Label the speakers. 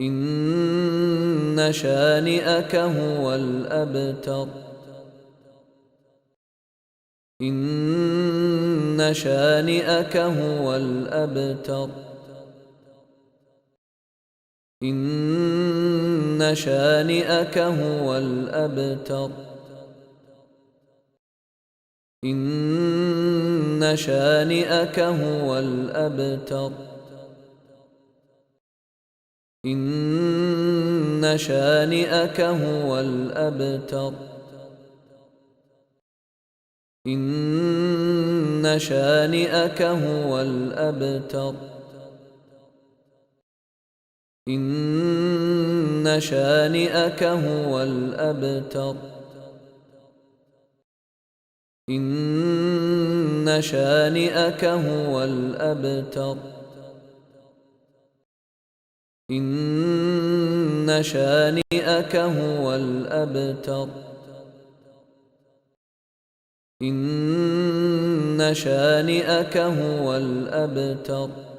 Speaker 1: إن شانئك هو الأبتر. إن شانئك هو الأبتر. إن شانئك هو الأبتر. إن شانئك هو الأبتر. إن شانئك هو الأبتر. إن شانئك هو الأبتر. إن شانئك هو الأبتر. إن شانئك هو الأبتر. إن شانئك هو الأبتر. إن شانئك هو الأبتر.